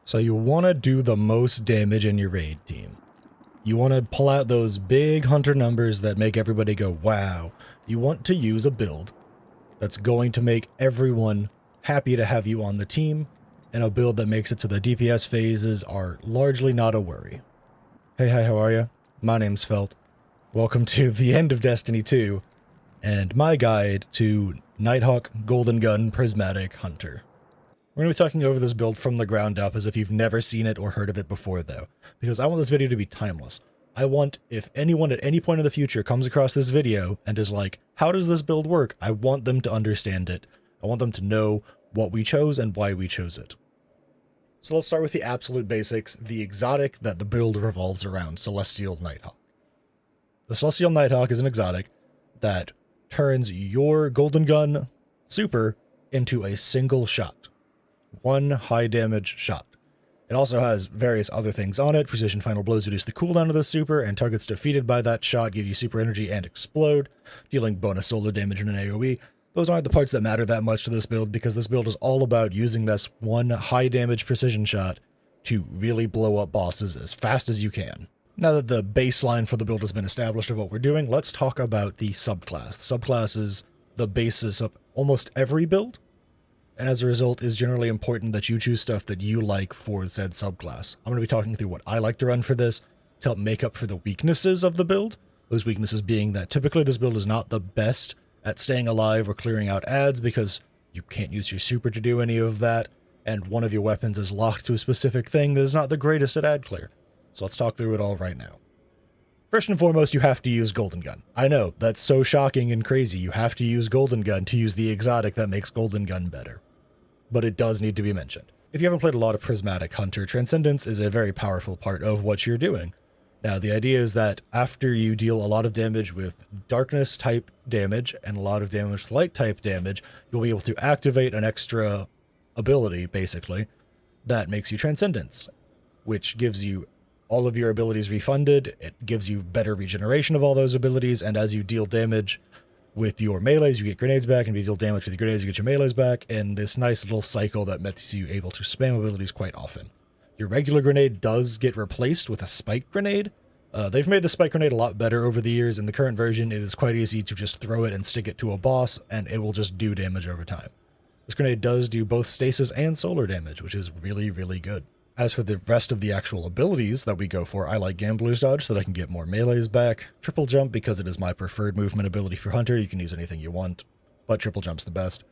So you want to do the most damage in your raid team. You want to pull out those big hunter numbers that make everybody go, wow. You want to use a build that's going to make everyone happy to have you on the team, and a build that makes it so the DPS phases are largely not a worry. Hey, hi, how are you? My name's Felt. Welcome to the end of Destiny 2, and my guide to Nighthawk Golden Gun Prismatic Hunter. We're going to be talking over this build from the ground up as if you've never seen it or heard of it before, though, because I want this video to be timeless. I want, if anyone at any point in the future comes across this video and is like, how does this build work? I want them to understand it. I want them to know what we chose and why we chose it. So let's start with the absolute basics, the exotic that the build revolves around, Celestial Nighthawk. The Celestial Nighthawk is an exotic that turns your Golden Gun super into a single shot. One high damage shot. It also has various other things on it. Precision final blows reduce the cooldown of the super, and targets defeated by that shot give you super energy and explode, dealing bonus solar damage in an AoE. Those aren't the parts that matter that much to this build, because this build is all about using this one high damage precision shot to really blow up bosses as fast as you can. Now that the baseline for the build has been established of what we're doing, let's talk about the subclass. The subclass is the basis of almost every build, and as a result is generally important that you choose stuff that you like for said subclass. I'm going to be talking through what I like to run for this to help make up for the weaknesses of the build. Those weaknesses being that typically this build is not the best at staying alive or clearing out adds because you can't use your super to do any of that, and one of your weapons is locked to a specific thing that is not the greatest at ad clear. So let's talk through it all right now. First and foremost, you have to use Golden Gun. I know, that's so shocking and crazy. You have to use Golden Gun to use the exotic that makes Golden Gun better. But it does need to be mentioned. If you haven't played a lot of Prismatic Hunter, Transcendence is a very powerful part of what you're doing. Now, the idea is that after you deal a lot of damage with Darkness type damage and a lot of damage with Light type damage, you'll be able to activate an extra ability, basically, that makes you Transcendence, which gives you all of your abilities refunded. It gives you better regeneration of all those abilities, and as you deal damage with your melees, you get grenades back, and if you deal damage with your grenades, you get your melees back, and this nice little cycle that makes you able to spam abilities quite often. Your regular grenade does get replaced with a spike grenade. They've made the spike grenade a lot better over the years. In the current version, it is quite easy to just throw it and stick it to a boss, and it will just do damage over time. This grenade does do both stasis and solar damage, which is really, really good. As for the rest of the actual abilities that we go for, I like Gambler's Dodge so that I can get more melees back. Triple Jump because it is my preferred movement ability for Hunter. You can use anything you want, but Triple Jump's the best.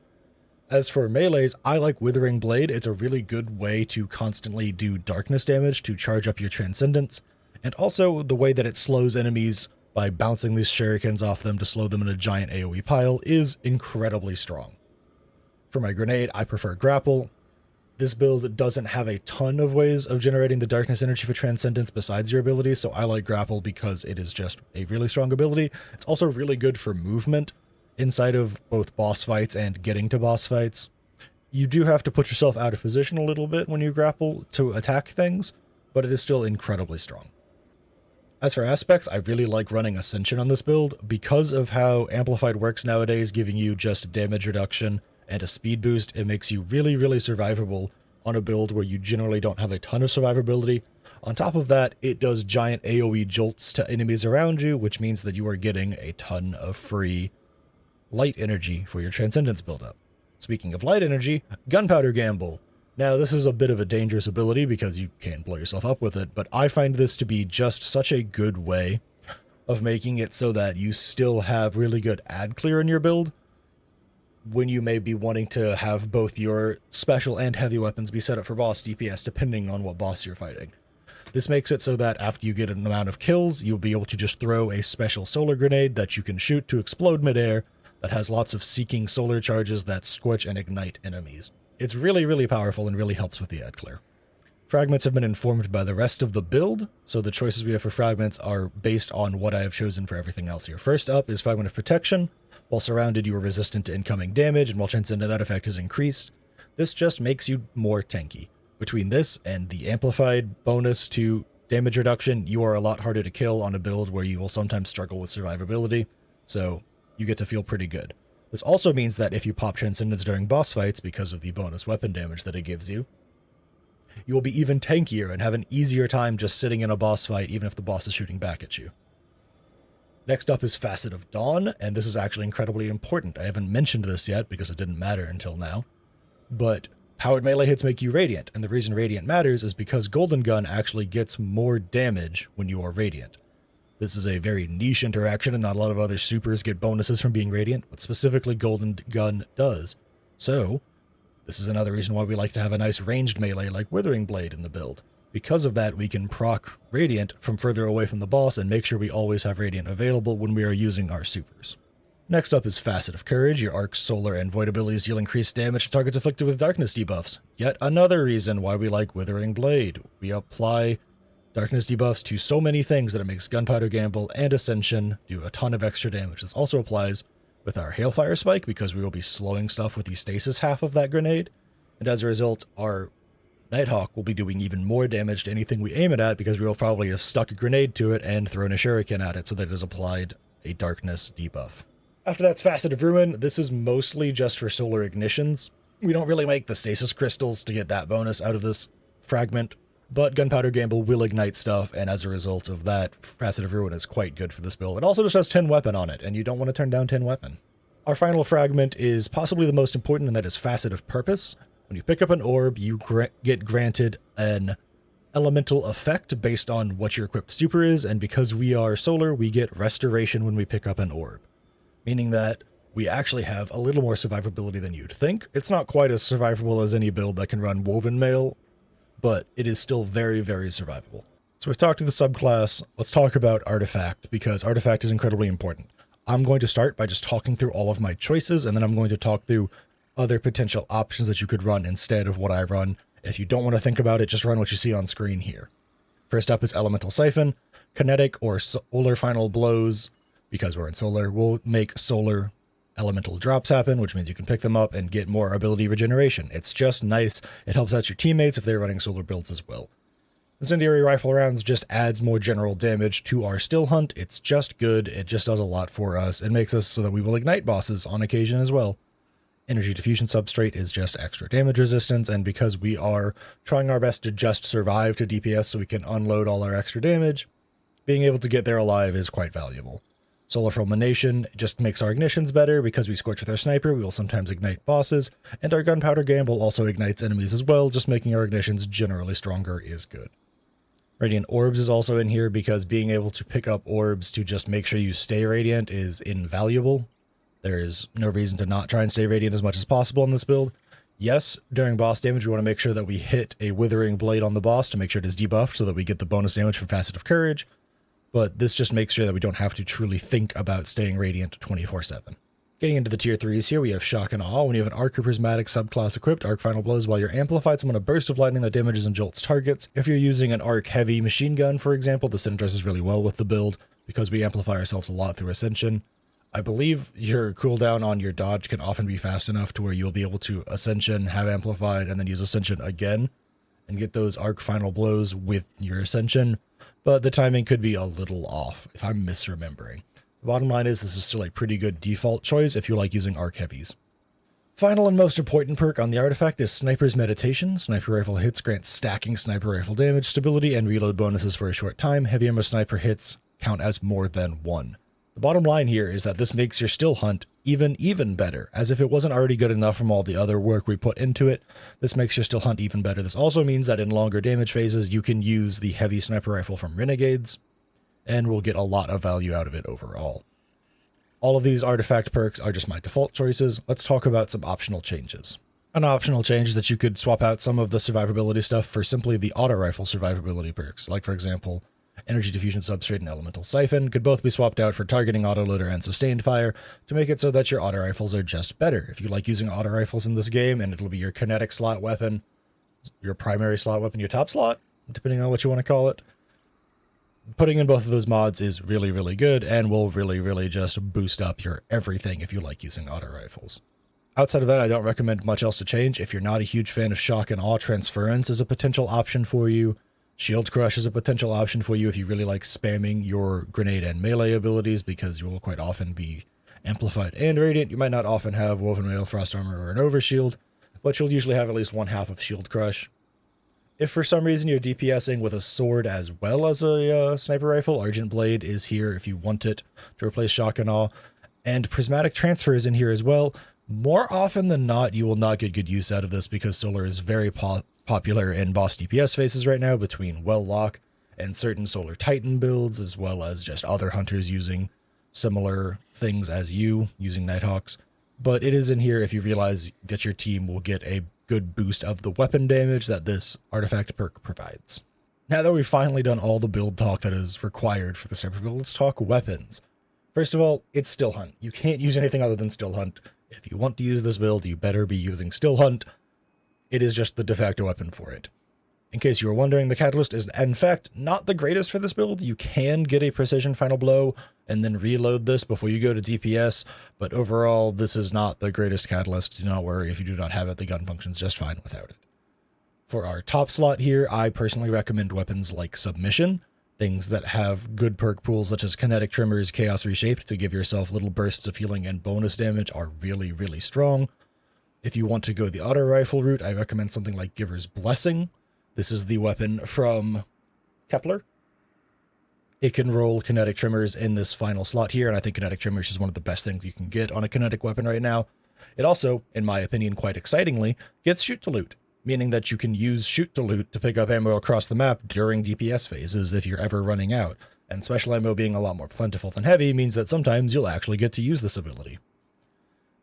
As for melees, I like Withering Blade. It's a really good way to constantly do darkness damage to charge up your Transcendence, and also the way that it slows enemies by bouncing these shurikens off them to slow them in a giant AoE pile is incredibly strong. For my grenade, I prefer Grapple. This build doesn't have a ton of ways of generating the darkness energy for Transcendence besides your abilities, so I like Grapple because it is just a really strong ability. It's also really good for movement inside of both boss fights and getting to boss fights. You do have to put yourself out of position a little bit when you grapple to attack things, but it is still incredibly strong. As for aspects, I really like running Ascension on this build because of how Amplified works nowadays, giving you just damage reduction and a speed boost. It makes you really, really survivable on a build where you generally don't have a ton of survivability. On top of that, it does giant AoE jolts to enemies around you, which means that you are getting a ton of free light energy for your Transcendence buildup. Speaking of light energy, Gunpowder Gamble. Now, this is a bit of a dangerous ability because you can blow yourself up with it, but I find this to be just such a good way of making it so that you still have really good ad clear in your build, when you may be wanting to have both your special and heavy weapons be set up for boss DPS depending on what boss you're fighting. This makes it so that after you get an amount of kills, you'll be able to just throw a special solar grenade that you can shoot to explode midair that has lots of seeking solar charges that scorch and ignite enemies. It's really, really powerful and really helps with the ad clear. Fragments have been informed by the rest of the build, so the choices we have for fragments are based on what I have chosen for everything else here. First up is Fragment of Protection. While surrounded, you are resistant to incoming damage, and while Transcendent, that effect is increased. This just makes you more tanky. Between this and the amplified bonus to damage reduction, you are a lot harder to kill on a build where you will sometimes struggle with survivability, so you get to feel pretty good. This also means that if you pop Transcendence during boss fights because of the bonus weapon damage that it gives you, you will be even tankier and have an easier time just sitting in a boss fight, even if the boss is shooting back at you. Next up is Facet of Dawn, and this is actually incredibly important. I haven't mentioned this yet because it didn't matter until now, but powered melee hits make you radiant, and the reason radiant matters is because Golden Gun actually gets more damage when you are radiant. This is a very niche interaction, and not a lot of other supers get bonuses from being radiant, but specifically Golden Gun does. So, this is another reason why we like to have a nice ranged melee like Withering Blade in the build. Because of that, we can proc Radiant from further away from the boss and make sure we always have Radiant available when we are using our supers. Next up is Facet of Courage. Your Arc, Solar, and Void abilities deal increased damage to targets afflicted with darkness debuffs. Yet another reason why we like Withering Blade. We apply darkness debuffs to so many things that it makes Gunpowder Gamble and Ascension do a ton of extra damage. This also applies with our Hailfire Spike because we will be slowing stuff with the stasis half of that grenade. And as a result, our Nighthawk will be doing even more damage to anything we aim it at because we will probably have stuck a grenade to it and thrown a shuriken at it so that it has applied a darkness debuff. After that's Facet of Ruin. This is mostly just for solar ignitions. We don't really make the stasis crystals to get that bonus out of this fragment, but Gunpowder Gamble will ignite stuff, and as a result of that, Facet of Ruin is quite good for this build. It also just has 10 weapon on it, and you don't want to turn down 10 weapon. Our final fragment is possibly the most important, and that is Facet of Purpose. When you pick up an orb, you get granted an elemental effect based on what your equipped super is, and because we are solar, we get restoration when we pick up an orb. Meaning that we actually have a little more survivability than you'd think. It's not quite as survivable as any build that can run Woven Mail, but it is still very, very survivable. So we've talked to the subclass. Let's talk about Artifact, because Artifact is incredibly important. I'm going to start by just talking through all of my choices, and then I'm going to talk through other potential options that you could run instead of what I run. If you don't want to think about it, just run what you see on screen here. First up is Elemental Siphon. Kinetic or Solar Final Blows, because we're in Solar, will make Solar elemental drops happen, which means you can pick them up and get more ability regeneration. It's just nice. It helps out your teammates if they're running Solar builds as well. Incendiary Rifle Rounds just adds more general damage to our Still Hunt. It's just good. It just does a lot for us. It makes us so that we will ignite bosses on occasion as well. Energy Diffusion Substrate is just extra damage resistance, and because we are trying our best to just survive to DPS so we can unload all our extra damage, being able to get there alive is quite valuable. Solar Fulmination just makes our ignitions better. Because we scorch with our sniper, we will sometimes ignite bosses, and our Gunpowder Gamble also ignites enemies as well, just making our ignitions generally stronger is good. Radiant Orbs is also in here because being able to pick up orbs to just make sure you stay radiant is invaluable. There is no reason to not try and stay radiant as much as possible in this build. Yes, during boss damage, we want to make sure that we hit a Withering Blade on the boss to make sure it is debuffed so that we get the bonus damage from Facet of Courage, but this just makes sure that we don't have to truly think about staying radiant 24/7. Getting into the tier 3s here, we have Shock and Awe. When you have an Arc or Prismatic subclass equipped, Arc Final Blows while you're amplified summon a burst of lightning that damages and jolts targets. If you're using an Arc Heavy machine gun, for example, this synergizes really well with the build because we amplify ourselves a lot through Ascension. I believe your cooldown on your dodge can often be fast enough to where you'll be able to Ascension, have Amplified, and then use Ascension again and get those Arc Final Blows with your Ascension, but the timing could be a little off if I'm misremembering. The bottom line is this is still a pretty good default choice if you like using Arc Heavies. Final and most important perk on the artifact is Sniper's Meditation. Sniper Rifle hits grant stacking sniper rifle damage, stability, and reload bonuses for a short time. Heavy Armor Sniper hits count as more than one. The bottom line here is that this makes your Still Hunt even better, as if it wasn't already good enough from all the other work we put into it. This makes your Still Hunt even better. This also means that in longer damage phases, you can use the Heavy Sniper Rifle from Renegades, and will get a lot of value out of it overall. All of these artifact perks are just my default choices. Let's talk about some optional changes. An optional change is that you could swap out some of the survivability stuff for simply the auto rifle survivability perks, like for example, Energy Diffusion Substrate and Elemental Siphon could both be swapped out for targeting autoloader and sustained fire to make it so that your auto rifles are just better. If you like using auto rifles in this game, and it'll be your kinetic slot weapon, your primary slot weapon, your top slot, depending on what you want to call it, putting in both of those mods is really good and will really just boost up your everything if you like using auto rifles. Outside of that, I don't recommend much else to change. If you're not a huge fan of Shock and Awe, Transference is a potential option for you. Shield Crush is a potential option for you if you really like spamming your grenade and melee abilities, because you will quite often be amplified and radiant. You might not often have Woven Mail, Frost Armor, or an Overshield, but you'll usually have at least one half of Shield Crush. If for some reason you're DPSing with a sword as well as a sniper rifle, Argent Blade is here if you want it to replace Shock and Awe. And Prismatic Transfer is in here as well. More often than not, you will not get good use out of this because Solar is very popular in boss DPS phases right now between Well-Lock and certain Solar Titan builds, as well as just other hunters using similar things as you, using Nighthawks. But it is in here if you realize that your team will get a good boost of the weapon damage that this artifact perk provides. Now that we've finally done all the build talk that is required for this type of build, let's talk weapons. First of all, it's Still Hunt. You can't use anything other than Still Hunt. If you want to use this build, you better be using Still Hunt. It is just the de facto weapon for it. In case you were wondering, the Catalyst is in fact not the greatest for this build. You can get a Precision Final Blow and then reload this before you go to DPS, but overall, this is not the greatest Catalyst. Do not worry, if you do not have it, the gun functions just fine without it. For our top slot here, I personally recommend weapons like Submission, things that have good perk pools such as Kinetic Trimmers, Chaos Reshaped to give yourself little bursts of healing and bonus damage are really, really strong. If you want to go the auto rifle route, I recommend something like Giver's Blessing. This is the weapon from Kepler. It can roll Kinetic Trimmers in this final slot here, and I think Kinetic Trimmers is one of the best things you can get on a kinetic weapon right now. It also, in my opinion, quite excitingly, gets Shoot to Loot, meaning that you can use Shoot to Loot to pick up ammo across the map during DPS phases if you're ever running out. And special ammo being a lot more plentiful than heavy means that sometimes you'll actually get to use this ability.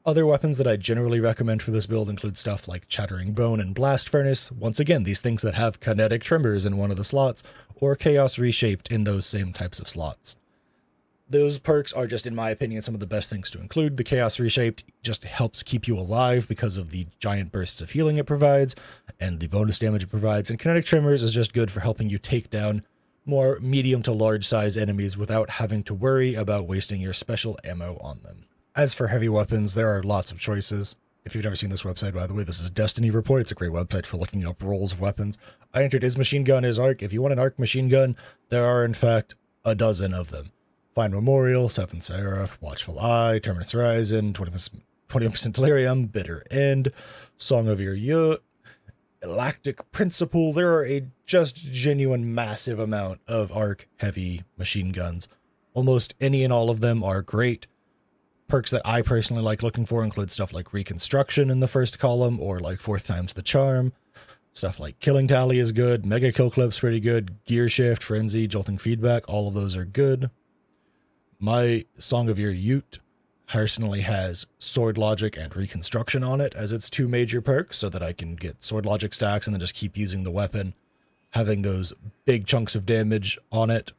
Other weapons that I generally recommend for this build include stuff like Chattering Bone and Blast Furnace. Once again, these things that have Kinetic Trimmers in one of the slots, or Chaos Reshaped in those same types of slots. Those perks are just, in my opinion, some of the best things to include. The Chaos Reshaped just helps keep you alive because of the giant bursts of healing it provides, and the bonus damage it provides. And Kinetic Trimmers is just good for helping you take down more medium to large size enemies without having to worry about wasting your special ammo on them. As for heavy weapons, there are lots of choices. If you've never seen this website, by the way, this is Destiny Report. It's a great website for looking up roles of weapons. I entered Is Machine Gun, Is Arc. If you want an Arc machine gun, there are in fact a dozen of them. Fine Memorial, Seventh Seraph, Watchful Eye, Terminus Horizon, 20% Delirium, Bitter End, Song of Your Youth, Galactic Principle. There are a just genuine massive amount of Arc heavy machine guns. Almost any and all of them are great. Perks that I personally like looking for include stuff like Reconstruction in the first column, or like Fourth Time's the Charm. Stuff like Killing Tally is good, Mega Kill Clip's pretty good, Gear Shift, Frenzy, Jolting Feedback, all of those are good. My Song of Your Ute personally has Sword Logic and Reconstruction on it as its two major perks, so that I can get Sword Logic stacks and then just keep using the weapon, having those big chunks of damage on it.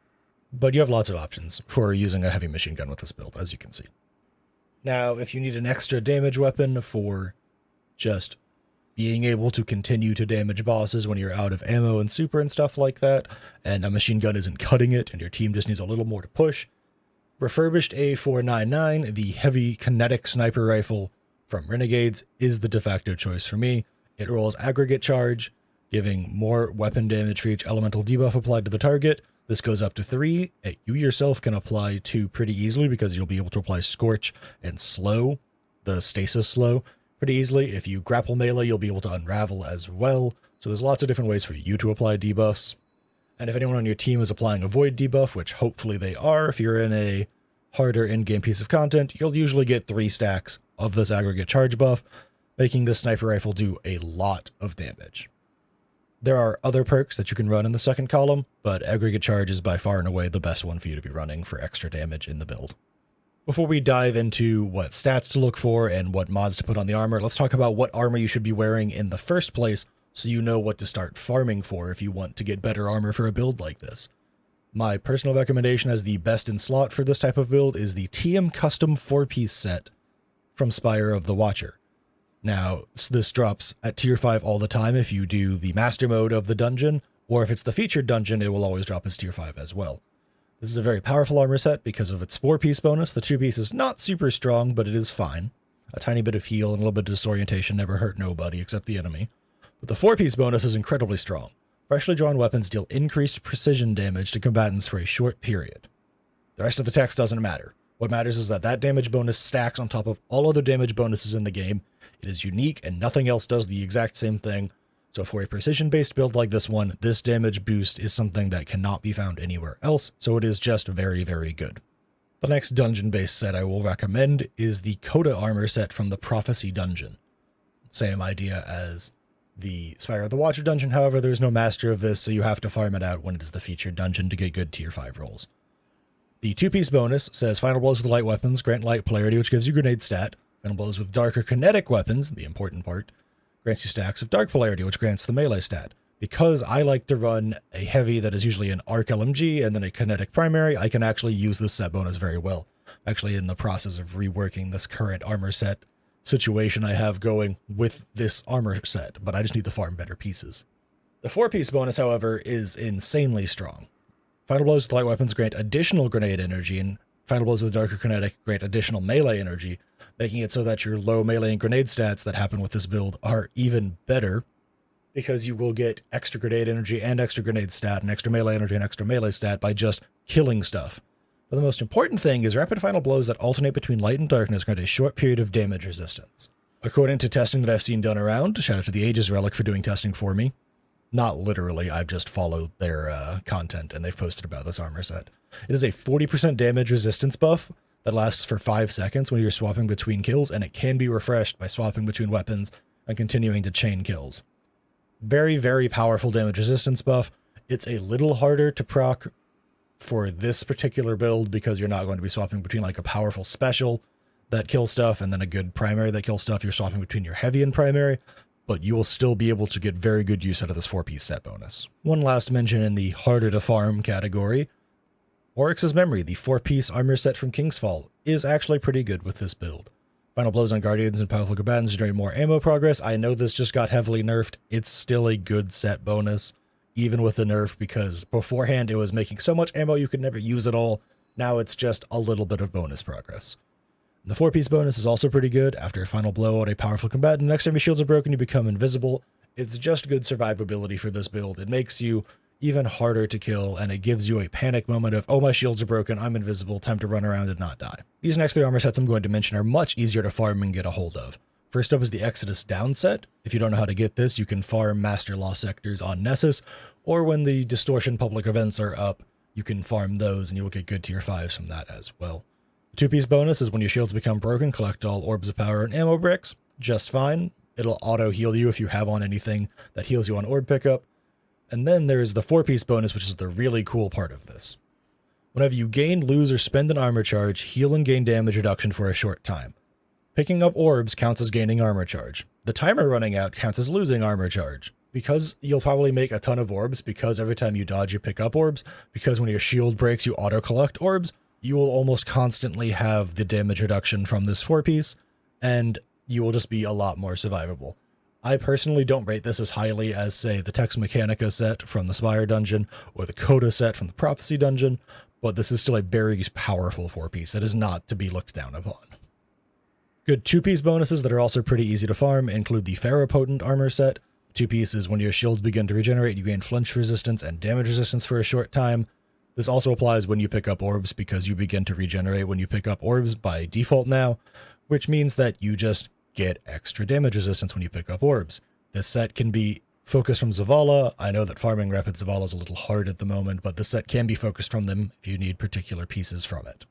But you have lots of options for using a heavy machine gun with this build, as you can see. Now, if you need an extra damage weapon for just being able to continue to damage bosses when you're out of ammo and super and stuff like that, and a machine gun isn't cutting it and your team just needs a little more to push, Refurbished A499, the heavy kinetic sniper rifle from Renegades, is the de facto choice for me. It rolls aggregate charge, giving more weapon damage for each elemental debuff applied to the target. This goes up to 3. You yourself can apply 2 pretty easily because you'll be able to apply Scorch and Slow, the Stasis Slow, pretty easily. If you grapple melee, you'll be able to Unravel as well. So there's lots of different ways for you to apply debuffs. And if anyone on your team is applying a Void debuff, which hopefully they are, if you're in a harder in-game piece of content, you'll usually get 3 stacks of this aggregate charge buff, making this sniper rifle do a lot of damage. There are other perks that you can run in the second column, but aggregate charge is by far and away the best one for you to be running for extra damage in the build. Before we dive into what stats to look for and what mods to put on the armor, let's talk about what armor you should be wearing in the first place so you know what to start farming for if you want to get better armor for a build like this. My personal recommendation as the best in slot for this type of build is the TM Custom 4-piece set from Spire of the Watcher. Now, this drops at tier 5 all the time if you do the master mode of the dungeon, or if it's the featured dungeon, it will always drop as tier 5 as well. This is a very powerful armor set because of its 4-piece bonus. The 2-piece is not super strong, but it is fine. A tiny bit of heal and a little bit of disorientation never hurt nobody except the enemy. But the 4-piece bonus is incredibly strong. Freshly drawn weapons deal increased precision damage to combatants for a short period. The rest of the text doesn't matter. What matters is that that damage bonus stacks on top of all other damage bonuses in the game. It is unique and nothing else does the exact same thing. So for a precision-based build like this one, this damage boost is something that cannot be found anywhere else, so it is just very, very good. The next dungeon-based set I will recommend is the Coda armor set from the Prophecy dungeon. Same idea as the Spire of the Watcher dungeon, however, there's no master of this, so you have to farm it out when it is the featured dungeon to get good tier 5 rolls. The 2-piece bonus says Final Blows with light weapons grant light polarity, which gives you grenade stat. Final Blows with darker kinetic weapons, the important part, grants you stacks of dark polarity, which grants the melee stat. Because I like to run a heavy that is usually an arc LMG and then a kinetic primary, I can actually use this set bonus very well. I'm actually in the process of reworking this current armor set situation I have going with this armor set, but I just need to farm better pieces. The 4-piece bonus, however, is insanely strong. Final Blows with light weapons grant additional grenade energy, and Final Blows with darker kinetic grant additional melee energy, making it so that your low melee and grenade stats that happen with this build are even better, because you will get extra grenade energy and extra grenade stat and extra melee energy and extra melee stat by just killing stuff. But the most important thing is rapid final blows that alternate between light and darkness grant a short period of damage resistance. According to testing that I've seen done around, shout out to the Aegis Relic for doing testing for me. Not literally, I've just followed their content and they've posted about this armor set. It is a 40% damage resistance buff that lasts for 5 seconds when you're swapping between kills, and it can be refreshed by swapping between weapons and continuing to chain kills. Very, very powerful damage resistance buff. It's a little harder to proc for this particular build because you're not going to be swapping between like a powerful special that kills stuff and then a good primary that kills stuff. You're swapping between your heavy and primary, but you will still be able to get very good use out of this 4-piece set bonus. One last mention in the harder to farm category. Oryx's Memory, the 4-piece armor set from Kingsfall, is actually pretty good with this build. Final Blows on Guardians and Powerful Combatants generate more ammo progress. I know this just got heavily nerfed. It's still a good set bonus, even with the nerf, because beforehand it was making so much ammo you could never use it all. Now it's just a little bit of bonus progress. The 4-piece bonus is also pretty good. After a final blow on a powerful combatant, next time your shields are broken, you become invisible. It's just good survivability for this build. It makes you even harder to kill, and it gives you a panic moment of, oh, my shields are broken, I'm invisible, time to run around and not die. These next 3 armor sets I'm going to mention are much easier to farm and get a hold of. First up is the Exodus Down set. If you don't know how to get this, you can farm Master Law sectors on Nessus, or when the Distortion public events are up, you can farm those and you will get good tier 5s from that as well. The 2-piece bonus is when your shields become broken, collect all orbs of power and ammo bricks. Just fine. It'll auto heal you if you have on anything that heals you on orb pickup. And then there's the 4-piece bonus, which is the really cool part of this. Whenever you gain, lose, or spend an armor charge, heal and gain damage reduction for a short time. Picking up orbs counts as gaining armor charge. The timer running out counts as losing armor charge. Because you'll probably make a ton of orbs, because every time you dodge you pick up orbs, because when your shield breaks you auto-collect orbs, you will almost constantly have the damage reduction from this 4-piece, and you will just be a lot more survivable. I personally don't rate this as highly as, say, the Tex Mechanica set from the Spire dungeon, or the Coda set from the Prophecy dungeon, but this is still a very powerful 4-piece that is not to be looked down upon. Good 2-piece bonuses that are also pretty easy to farm include the Ferropotent armor set. 2 pieces, when your shields begin to regenerate, you gain flinch resistance and damage resistance for a short time. This also applies when you pick up orbs, because you begin to regenerate when you pick up orbs by default now, which means that you just get extra damage resistance when you pick up orbs. This set can be focused from Zavala. I know that farming Rapid Zavala is a little hard at the moment, but this set can be focused from them if you need particular pieces from it.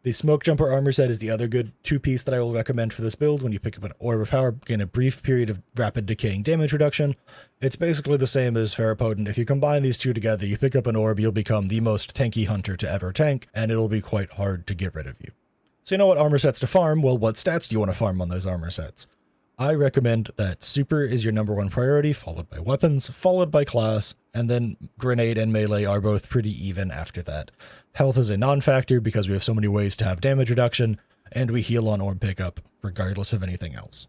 The Smoke Jumper armor set is the other good 2-piece that I will recommend for this build. When you pick up an orb of power, gain a brief period of rapid decaying damage reduction. It's basically the same as Ferropotent. If you combine these two together, you pick up an orb, you'll become the most tanky hunter to ever tank, and it'll be quite hard to get rid of you. So you know what armor sets to farm? Well, what stats do you want to farm on those armor sets? I recommend that Super is your number 1 priority, followed by Weapons, followed by Class, and then Grenade and Melee are both pretty even after that. Health is a non-factor because we have so many ways to have damage reduction, and we heal on orb pickup regardless of anything else.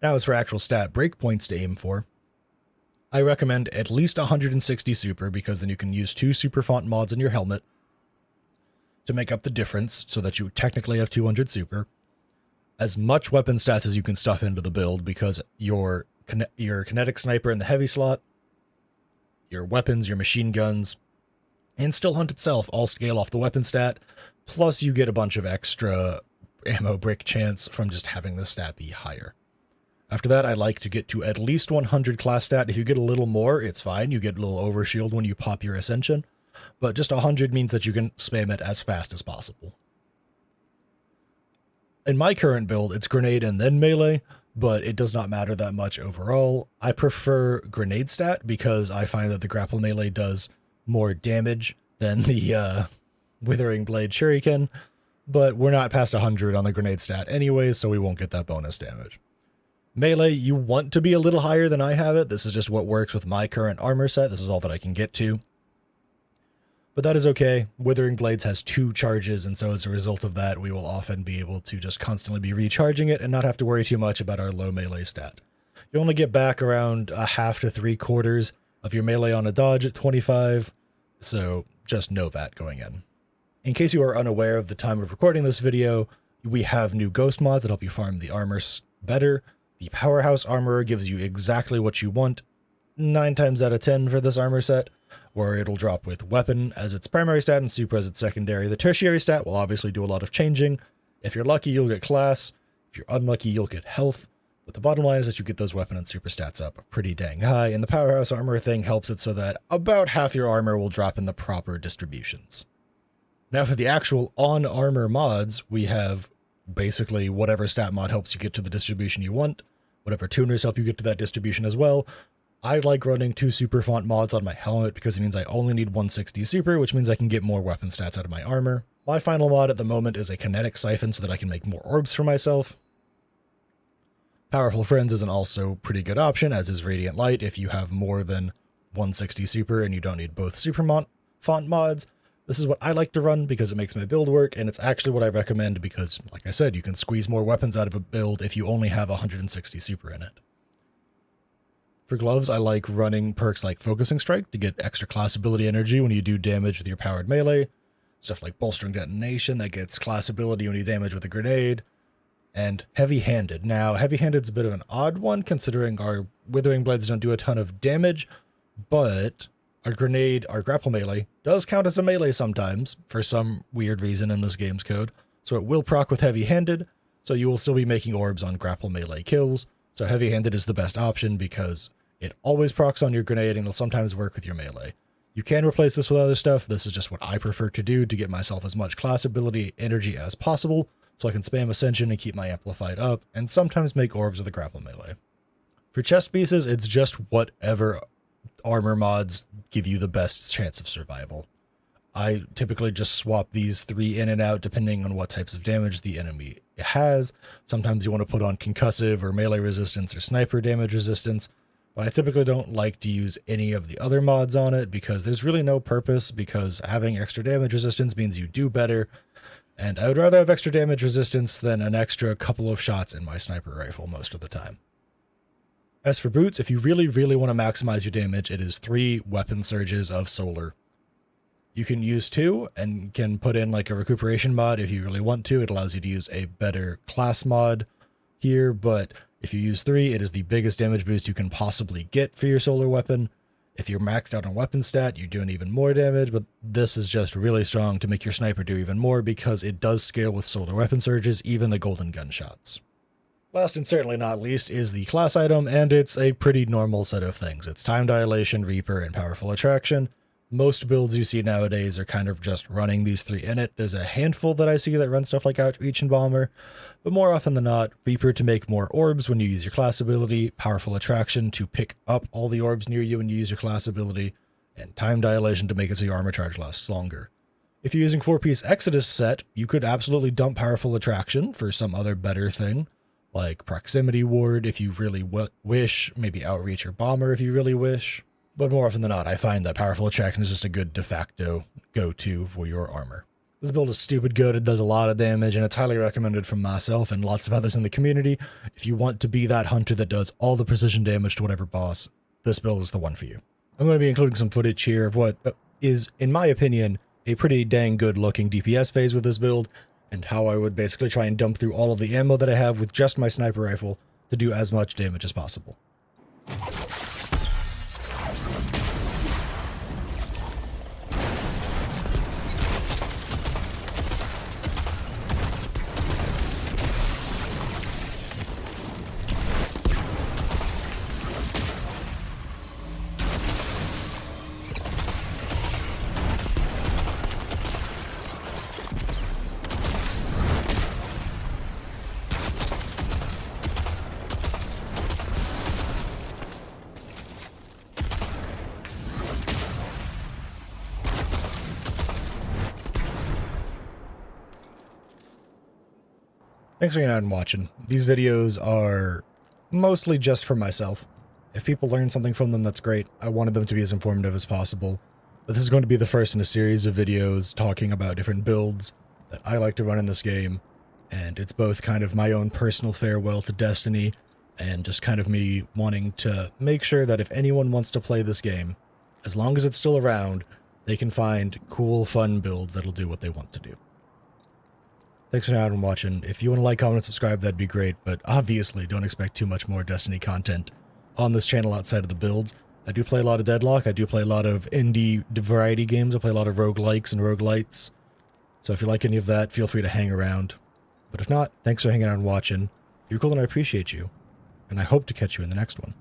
Now as for actual stat breakpoints to aim for, I recommend at least 160 Super, because then you can use 2 Super Font mods in your helmet to make up the difference so that you technically have 200 Super. As much weapon stats as you can stuff into the build, because your kinetic sniper in the heavy slot, your weapons, your machine guns, and Still Hunt itself all scale off the weapon stat, plus you get a bunch of extra ammo brick chance from just having the stat be higher. After that, I like to get to at least 100 class stat. If you get a little more, it's fine. You get a little overshield when you pop your Ascension. But just 100 means that you can spam it as fast as possible. In my current build, it's grenade and then melee, but it does not matter that much overall. I prefer grenade stat because I find that the grapple melee does more damage than the Withering Blade Shuriken, but we're not past 100 on the grenade stat anyway, so we won't get that bonus damage. Melee, you want to be a little higher than I have it. This is just what works with my current armor set. This is all that I can get to. But that is okay. Withering Blades has 2 charges, and so as a result of that, we will often be able to just constantly be recharging it and not have to worry too much about our low melee stat. You only get back around a half to 3/4 of your melee on a dodge at 25, so just know that going in. In case you are unaware of the time of recording this video, we have new ghost mods that help you farm the armor better. The Powerhouse Armorer gives you exactly what you want 9 times out of 10 for this armor set, where it'll drop with weapon as its primary stat and super as its secondary. The tertiary stat will obviously do a lot of changing. If you're lucky, you'll get class. If you're unlucky, you'll get health. But the bottom line is that you get those weapon and super stats up pretty dang high, and the Powerhouse Armor thing helps it so that about half your armor will drop in the proper distributions. Now for the actual on-armor mods, we have basically whatever stat mod helps you get to the distribution you want, whatever tuners help you get to that distribution as well. I like running 2 super font mods on my helmet because it means I only need 160 super, which means I can get more weapon stats out of my armor. My final mod at the moment is a kinetic siphon so that I can make more orbs for myself. Powerful Friends is an also pretty good option, as is Radiant Light if you have more than 160 super and you don't need both super font mods. This is what I like to run because it makes my build work, and it's actually what I recommend because, like I said, you can squeeze more weapons out of a build if you only have 160 super in it. For gloves, I like running perks like Focusing Strike to get extra class ability energy when you do damage with your powered melee. Stuff like Bolstering Detonation that gets class ability when you damage with a grenade. And Heavy-Handed. Now, Heavy-Handed's a bit of an odd one considering our Withering Blades don't do a ton of damage, but our grenade, our grapple melee, does count as a melee sometimes for some weird reason in this game's code. So it will proc with Heavy-Handed, so you will still be making orbs on grapple melee kills. So Heavy-Handed is the best option because it always procs on your grenade and it'll sometimes work with your melee. You can replace this with other stuff. This is just what I prefer to do to get myself as much class ability energy as possible so I can spam Ascension and keep my Amplified up and sometimes make orbs with the grapple melee. For chest pieces, it's just whatever armor mods give you the best chance of survival. I typically just swap these 3 in and out depending on what types of damage the enemy has. Sometimes you want to put on concussive or melee resistance or sniper damage resistance, but I typically don't like to use any of the other mods on it because there's really no purpose, because having extra damage resistance means you do better, and I would rather have extra damage resistance than an extra couple of shots in my sniper rifle most of the time. As for boots, if you really, really want to maximize your damage, it is 3 weapon surges of solar. You can use 2 and can put in like a recuperation mod if you really want to. It allows you to use a better class mod here, but if you use 3, it is the biggest damage boost you can possibly get for your solar weapon. If you're maxed out on weapon stat, you're doing even more damage, but this is just really strong to make your sniper do even more because it does scale with solar weapon surges, even the golden gunshots. Last and certainly not least is the class item, and it's a pretty normal set of things. It's Time Dilation, Reaper, and Powerful Attraction. Most builds you see nowadays are kind of just running these 3 in it. There's a handful that I see that run stuff like Outreach and Bomber, but more often than not, Reaper to make more orbs when you use your class ability, Powerful Attraction to pick up all the orbs near you when you use your class ability, and Time Dilation to make it so your armor charge lasts longer. If you're using 4-piece Exodus set, you could absolutely dump Powerful Attraction for some other better thing, like Proximity Ward if you really wish, maybe Outreach or Bomber if you really wish. But more often than not, I find that Powerful Attraction is just a good de facto go-to for your armor. This build is stupid good, it does a lot of damage, and it's highly recommended from myself and lots of others in the community. If you want to be that hunter that does all the precision damage to whatever boss, this build is the one for you. I'm going to be including some footage here of what is, in my opinion, a pretty dang good looking DPS phase with this build, and how I would basically try and dump through all of the ammo that I have with just my sniper rifle to do as much damage as possible. Thanks for hanging out and watching. These videos are mostly just for myself. If people learn something from them, that's great. I wanted them to be as informative as possible. But this is going to be the first in a series of videos talking about different builds that I like to run in this game. And it's both kind of my own personal farewell to Destiny and just kind of me wanting to make sure that if anyone wants to play this game, as long as it's still around, they can find cool, fun builds that'll do what they want to do. Thanks for hanging out and watching. If you want to like, comment, and subscribe, that'd be great, but obviously don't expect too much more Destiny content on this channel outside of the builds. I do play a lot of Deadlock, I do play a lot of indie variety games, I play a lot of roguelikes and roguelites, so if you like any of that, feel free to hang around. But if not, thanks for hanging out and watching. You're cool and I appreciate you, and I hope to catch you in the next one.